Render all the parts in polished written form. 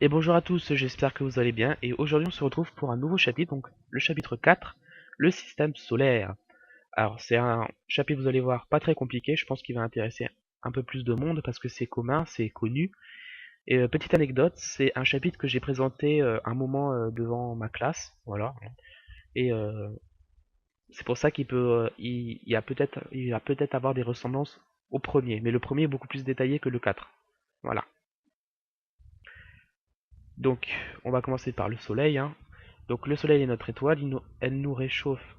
Et bonjour à tous, j'espère que vous allez bien. Et aujourd'hui, on se retrouve pour un nouveau chapitre, donc le chapitre 4, le système solaire. Alors, c'est un chapitre, vous allez voir, pas très compliqué. Je pense qu'il va intéresser un peu plus de monde parce que c'est commun, c'est connu. Et petite anecdote, c'est un chapitre que j'ai présenté un moment devant ma classe, voilà. Et c'est pour ça qu'il peut, il va peut-être avoir des ressemblances au premier, mais le premier est beaucoup plus détaillé que le 4. Voilà. Donc, on va commencer par le soleil, hein. Donc le soleil est notre étoile, il nous réchauffe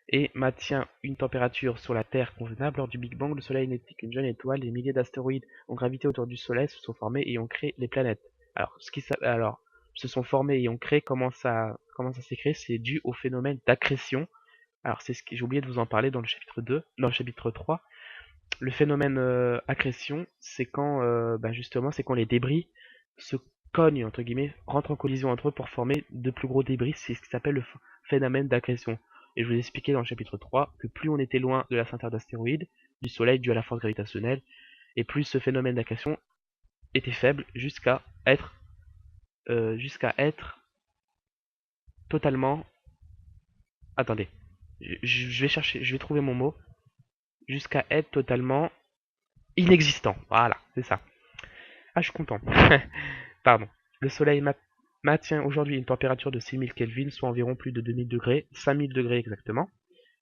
et maintient une température sur la Terre convenable. Lors du Big Bang, le soleil n'était qu'une jeune étoile, des milliers d'astéroïdes ont gravité autour du soleil, se sont formés et ont créé les planètes. Alors, se sont formés et ont créé, comment ça s'est créé? C'est dû au phénomène d'accrétion. Alors, c'est ce que j'ai oublié de vous en parler dans le chapitre 2, dans le chapitre 3. Le phénomène accrétion, c'est quand, justement, c'est quand les débris se cognent, entre guillemets, rentrent en collision entre eux pour former de plus gros débris. C'est ce qui s'appelle le phénomène d'accrétion. Et je vous ai expliqué dans le chapitre 3 que plus on était loin de la ceinture d'astéroïdes, du Soleil dû à la force gravitationnelle, et plus ce phénomène d'accrétion était faible jusqu'à être totalement... Attendez, je vais chercher, je vais trouver mon mot. Jusqu'à être totalement inexistant. Voilà, c'est ça. Ah, je suis content. Pardon. Le Soleil maintient aujourd'hui une température de 6000 Kelvin, soit environ plus de 2000 degrés, 5000 degrés exactement.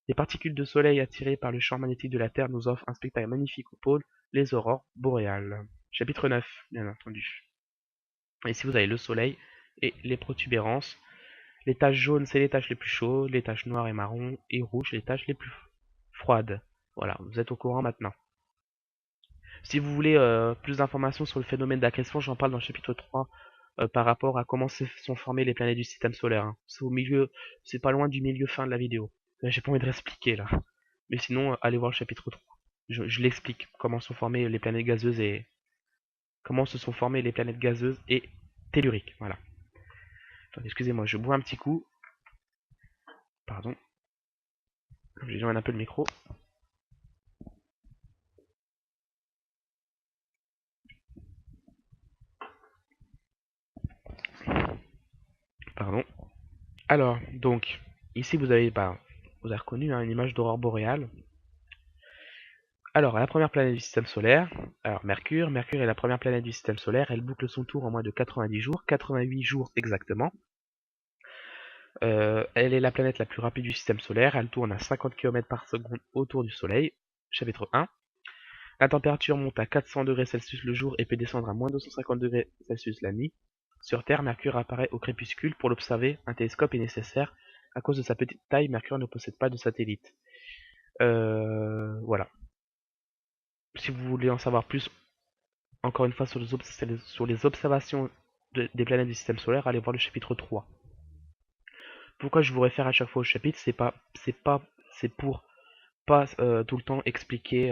Les particules de soleil attirées par le champ magnétique de la Terre nous offrent un spectacle magnifique au pôle, les aurores boréales. Chapitre 9, bien entendu. Ici vous avez le soleil et les protubérances. Les taches jaunes, c'est les taches les plus chaudes, les taches noires et marron, et rouges, les taches les plus froides. Voilà, vous êtes au courant maintenant. Si vous voulez plus d'informations sur le phénomène d'accrétion, j'en parle dans le chapitre 3 par rapport à comment se sont formées les planètes du système solaire, hein. C'est au milieu, c'est pas loin du milieu fin de la vidéo. J'ai pas envie de réexpliquer là. Mais sinon, allez voir le chapitre 3. Je l'explique, comment sont formées les planètes gazeuses et comment se sont formées les planètes gazeuses et telluriques. Voilà. Attendez, excusez-moi, je bois un petit coup. Pardon. J'éloigne un peu le micro. Pardon. Alors, donc, ici vous avez reconnu hein, une image d'aurore boréale. Alors, la première planète du système solaire, alors Mercure. Mercure est la première planète du système solaire. Elle boucle son tour en moins de 90 jours, 88 jours exactement. Elle est la planète la plus rapide du système solaire. Elle tourne à 50 km par seconde autour du Soleil. Chapitre 1. La température monte à 400 degrés Celsius le jour et peut descendre à moins 250 degrés Celsius la nuit. Sur Terre, Mercure apparaît au crépuscule. Pour l'observer, un télescope est nécessaire. À cause de sa petite taille, Mercure ne possède pas de satellite. Voilà. Si vous voulez en savoir plus, encore une fois, sur les observations des planètes du système solaire, allez voir le chapitre 3. Pourquoi je vous réfère à chaque fois au chapitre, c'est pour pas tout le temps expliquer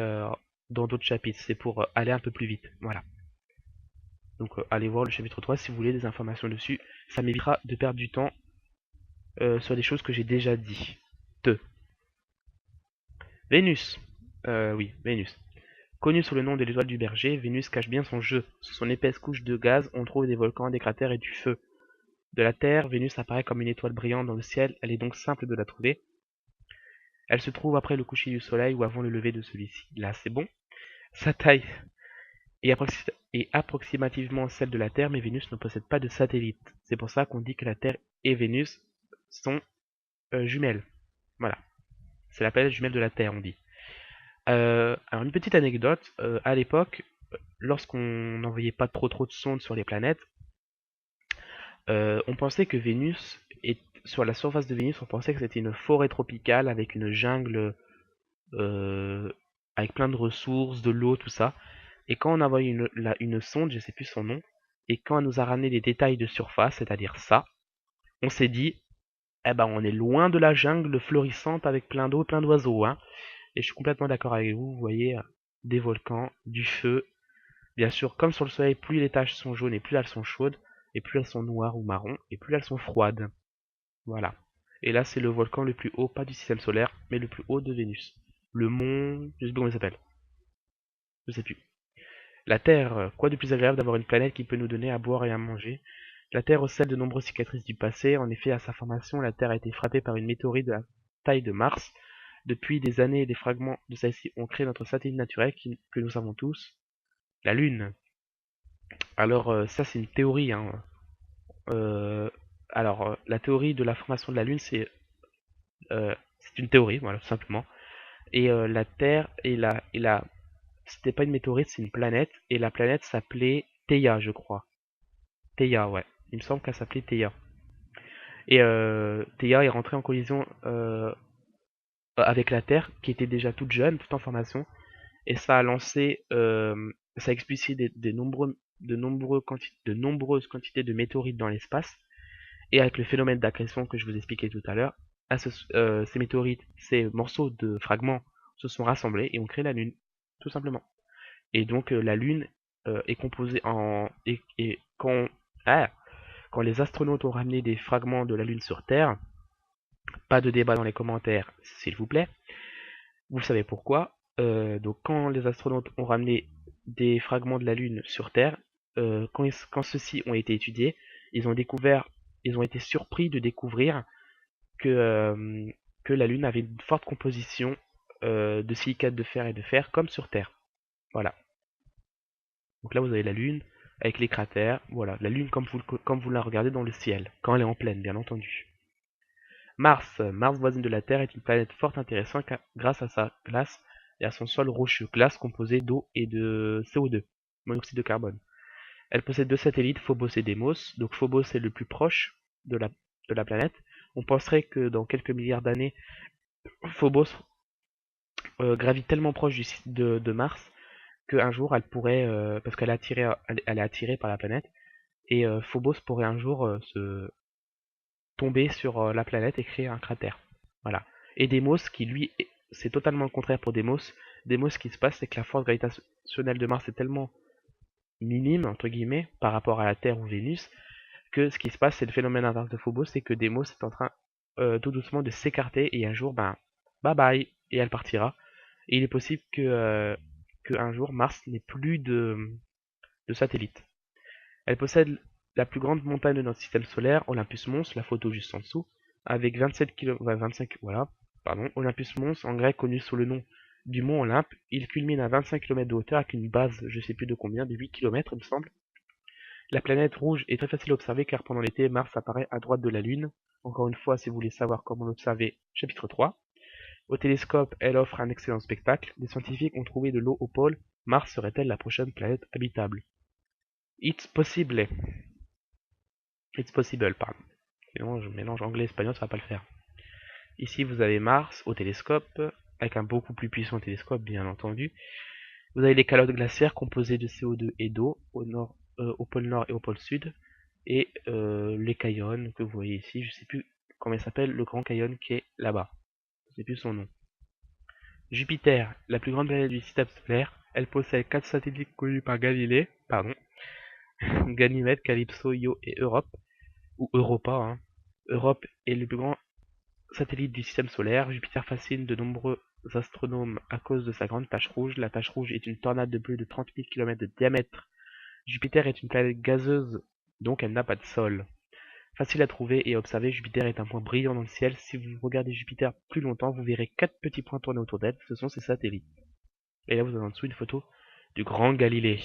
dans d'autres chapitres, c'est pour aller un peu plus vite. Voilà. Donc allez voir le chapitre 3 si vous voulez des informations dessus. Ça m'évitera de perdre du temps sur des choses que j'ai déjà dit. Vénus. Oui, Vénus. Connue sous le nom de l'étoile du berger, Vénus cache bien son jeu. Sous son épaisse couche de gaz, on trouve des volcans, des cratères et du feu. De la Terre, Vénus apparaît comme une étoile brillante dans le ciel, elle est donc simple de la trouver. Elle se trouve après le coucher du soleil ou avant le lever de celui-ci. Là, c'est bon. Sa taille est approximativement celle de la Terre, mais Vénus ne possède pas de satellite. C'est pour ça qu'on dit que la Terre et Vénus sont jumelles. Voilà. C'est la planète jumelle de la Terre, on dit. Alors une petite anecdote, à l'époque, lorsqu'on n'envoyait pas trop de sondes sur les planètes, on pensait que sur la surface de Vénus, on pensait que c'était une forêt tropicale avec une jungle, euh, avec plein de ressources, de l'eau, tout ça. Et quand on a envoyé une sonde, je sais plus son nom, et quand elle nous a ramené les détails de surface, c'est-à-dire ça, on s'est dit, eh ben on est loin de la jungle florissante avec plein d'eau, plein d'oiseaux, hein. Et je suis complètement d'accord avec vous, vous voyez, des volcans, du feu. Bien sûr, comme sur le soleil, plus les taches sont jaunes et plus elles sont chaudes, et plus elles sont noires ou marron, et plus elles sont froides. Voilà. Et là, c'est le volcan le plus haut, pas du système solaire, mais le plus haut de Vénus. Le mont... je sais plus comment il s'appelle. Je sais plus. La Terre, quoi de plus agréable d'avoir une planète qui peut nous donner à boire et à manger? La Terre recèle de nombreuses cicatrices du passé. En effet, à sa formation, la Terre a été frappée par une météorite de la taille de Mars. Depuis des années, des fragments de celle-ci ont créé notre satellite naturel que nous savons tous, la Lune. Alors, ça, c'est une théorie, hein. Euh, la théorie de la formation de la Lune, c'est une théorie, voilà, tout simplement. Et la Terre c'était pas une météorite, c'est une planète. Et la planète s'appelait Theia, je crois. Theia, ouais. Il me semble qu'elle s'appelait Theia. Et Theia est rentrée en collision avec la Terre, qui était déjà toute jeune, toute en formation. Et ça a lancé, ça a expulsé de nombreuses quantités de météorites dans l'espace. Et avec le phénomène d'accrétion que je vous expliquais tout à l'heure, ces météorites, ces morceaux de fragments se sont rassemblés et ont créé la Lune, tout simplement. Et donc la Lune est composée en... Et quand les astronautes ont ramené des fragments de la Lune sur Terre, pas de débat dans les commentaires, s'il vous plaît, vous savez pourquoi. Donc quand les astronautes ont ramené des fragments de la Lune sur Terre, quand ceux-ci ont été étudiés, ils ont découvert, ils ont été surpris de découvrir que, que la Lune avait une forte composition de silicate de fer et de fer, comme sur Terre. Voilà. Donc là, vous avez la Lune avec les cratères. Voilà, la Lune comme vous la regardez dans le ciel, quand elle est en pleine, bien entendu. Mars voisine de la Terre, est une planète fort intéressante grâce à sa glace et à son sol rocheux, glace composée d'eau et de CO2, monoxyde de carbone. Elle possède deux satellites, Phobos et Deimos. Donc Phobos est le plus proche de la planète. On penserait que dans quelques milliards d'années, Phobos gravite tellement proche de Mars qu'un jour elle pourrait, parce elle est attirée par la planète, et Phobos pourrait un jour se tomber sur la planète et créer un cratère. Voilà. Et Deimos, qui lui, c'est totalement le contraire pour Deimos. Deimos, ce qui se passe, c'est que la force gravitationnelle de Mars est tellement minime, entre guillemets, par rapport à la Terre ou Vénus, que ce qui se passe, c'est le phénomène inverse de Phobos, c'est que Deimos est en train tout doucement de s'écarter et un jour, ben, bye bye, et elle partira. Et il est possible que un jour Mars n'ait plus de satellite. Elle possède la plus grande montagne de notre système solaire, Olympus Mons, la photo juste en dessous, avec 27 km, 25, voilà, pardon, Olympus Mons, en grec connu sous le nom du mont Olympe, il culmine à 25 km de hauteur avec une base, je sais plus de combien, de 8 km il me semble. La planète rouge est très facile à observer car pendant l'été, Mars apparaît à droite de la Lune. Encore une fois, si vous voulez savoir comment l'observer, chapitre 3. Au télescope, elle offre un excellent spectacle. Des scientifiques ont trouvé de l'eau au pôle. Mars serait-elle la prochaine planète habitable? It's possible. It's possible, pardon. Sinon, je mélange anglais et espagnol, ça va pas le faire. Ici, vous avez Mars au télescope, avec un beaucoup plus puissant télescope, bien entendu. Vous avez les calottes glaciaires composées de CO2 et d'eau au pôle nord et au pôle sud. Et les Caïons que vous voyez ici, je sais plus comment il s'appelle, le grand Caïon qui est là-bas. Je sais plus son nom. Jupiter, la plus grande planète du système solaire, elle possède 4 satellites connus par Galilée, pardon, Ganymède, Calypso, Io et Europe, ou Europa, hein. Europe est le plus grand satellite du système solaire. Jupiter fascine de nombreux astronomes à cause de sa grande tache rouge. La tache rouge est une tornade de plus de 30 000 km de diamètre. Jupiter est une planète gazeuse, donc elle n'a pas de sol. Facile à trouver et à observer, Jupiter est un point brillant dans le ciel. Si vous regardez Jupiter plus longtemps, vous verrez 4 petits points tourner autour d'elle. Ce sont ses satellites. Et là, vous avez en dessous une photo du grand Galilée.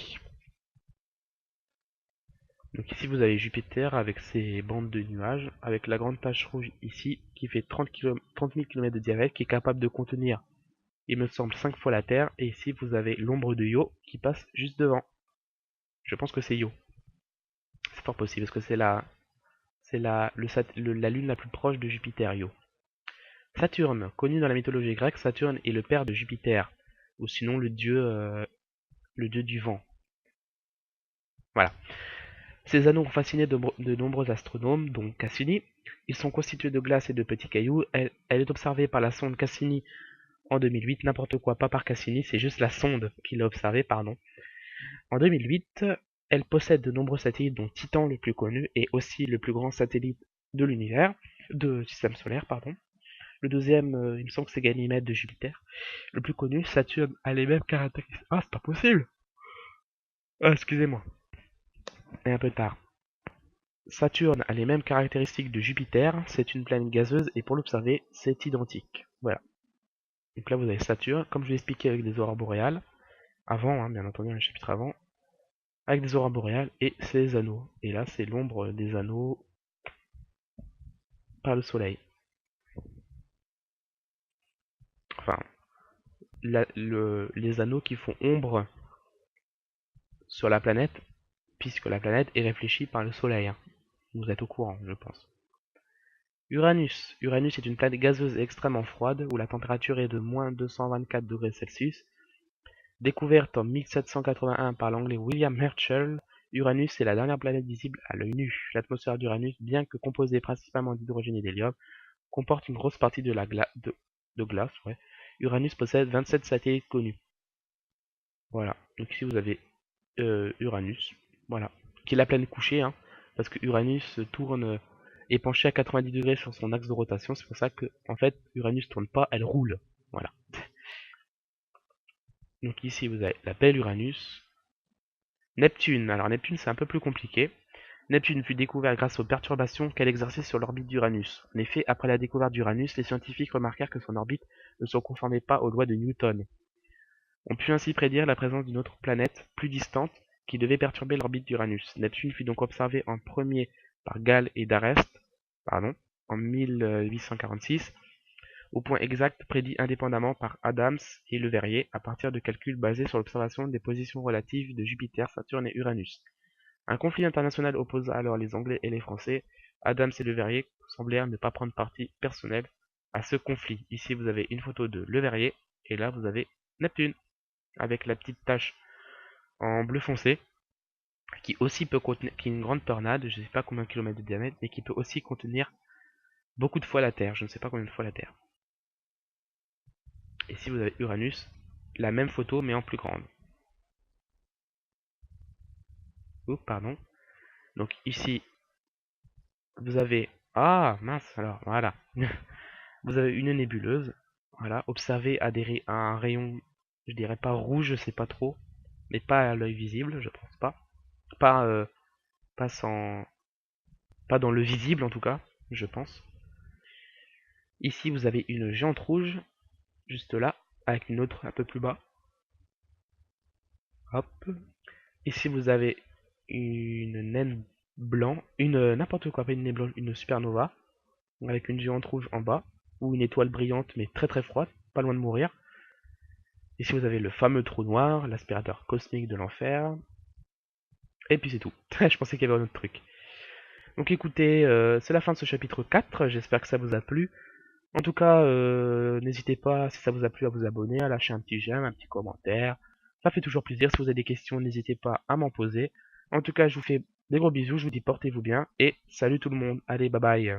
Donc ici, vous avez Jupiter avec ses bandes de nuages, avec la grande tache rouge ici, qui fait 30 000 km de diamètre, qui est capable de contenir, il me semble, 5 fois la Terre. Et ici, vous avez l'ombre de Io qui passe juste devant. Je pense que c'est Io. C'est fort possible, parce que la lune la plus proche de Jupiter, Io. Saturne, connu dans la mythologie grecque, Saturne est le père de Jupiter, ou sinon le dieu du vent. Voilà. Ces anneaux ont fasciné de nombreux astronomes, dont Cassini. Ils sont constitués de glace et de petits cailloux. Elle est observée par la sonde Cassini en 2008. N'importe quoi, pas par Cassini, c'est juste la sonde qui l'a observée, pardon. En 2008, elle possède de nombreux satellites, dont Titan le plus connu, et aussi le plus grand satellite de l'univers, de système solaire, pardon. Le deuxième, il me semble que c'est Ganymède de Jupiter. Le plus connu, Saturne, a les mêmes caractéristiques. Ah, c'est pas possible! Excusez-moi, c'est un peu tard. Saturne a les mêmes caractéristiques de Jupiter, c'est une planète gazeuse et pour l'observer, c'est identique. Voilà. Donc là vous avez Saturne, comme je l'ai expliqué avec des aurores boréales, avant, hein, bien entendu, dans le chapitre avant, avec des aurores boréales et ses anneaux. Et là c'est l'ombre des anneaux par le soleil. Enfin, les anneaux qui font ombre sur la planète, puisque la planète est réfléchie par le soleil, hein. Vous êtes au courant, je pense. Uranus. Uranus est une planète gazeuse et extrêmement froide, où la température est de moins 224 degrés Celsius. Découverte en 1781 par l'anglais William Herschel, Uranus est la dernière planète visible à l'œil nu. L'atmosphère d'Uranus, bien que composée principalement d'hydrogène et d'hélium, comporte une grosse partie de glace. Ouais. Uranus possède 27 satellites connus. Voilà. Donc ici vous avez Uranus. Voilà. Qui est la planète couchée, hein, parce que Uranus tourne est penché à 90 degrés sur son axe de rotation. C'est pour ça que, en fait, Uranus tourne pas, elle roule. Voilà. Donc ici vous avez la belle Uranus. Neptune. Alors Neptune c'est un peu plus compliqué. Neptune fut découvert grâce aux perturbations qu'elle exerçait sur l'orbite d'Uranus. En effet, après la découverte d'Uranus, les scientifiques remarquèrent que son orbite ne se conformait pas aux lois de Newton. On put ainsi prédire la présence d'une autre planète, plus distante, qui devait perturber l'orbite d'Uranus. Neptune fut donc observé en premier par Gall et d'Arrest, en 1846, au point exact prédit indépendamment par Adams et Leverrier à partir de calculs basés sur l'observation des positions relatives de Jupiter, Saturne et Uranus. Un conflit international opposa alors les Anglais et les Français. Adams et Leverrier semblèrent ne pas prendre parti personnel à ce conflit. Ici vous avez une photo de Leverrier et là vous avez Neptune avec la petite tache en bleu foncé qui aussi peut contenir, qui est une grande tornade, je ne sais pas combien de kilomètres de diamètre, mais qui peut aussi contenir beaucoup de fois la Terre, je ne sais pas combien de fois la Terre. Et si vous avez Uranus, la même photo mais en plus grande. Oups, pardon. Donc ici, vous avez... Ah, mince, alors, voilà. Vous avez une nébuleuse, voilà, observée à un rayon, je dirais pas rouge, je sais pas trop, mais pas à l'œil visible, je pense pas. Pas, pas sans... Pas dans le visible en tout cas, je pense. Ici, vous avez une géante rouge, juste là, avec une autre un peu plus bas. Hop. Ici, vous avez une naine blanc, une n'importe quoi, pas une naine blanche, une supernova, avec une géante rouge en bas, ou une étoile brillante mais très très froide, pas loin de mourir. Ici, vous avez le fameux trou noir, l'aspirateur cosmique de l'enfer. Et puis c'est tout. Je pensais qu'il y avait un autre truc. Donc écoutez, c'est la fin de ce chapitre 4. J'espère que ça vous a plu. En tout cas, n'hésitez pas, si ça vous a plu, à vous abonner, à lâcher un petit j'aime, un petit commentaire. Ça fait toujours plaisir. Si vous avez des questions, n'hésitez pas à m'en poser. En tout cas, je vous fais des gros bisous. Je vous dis portez-vous bien. Et salut tout le monde. Allez, bye bye.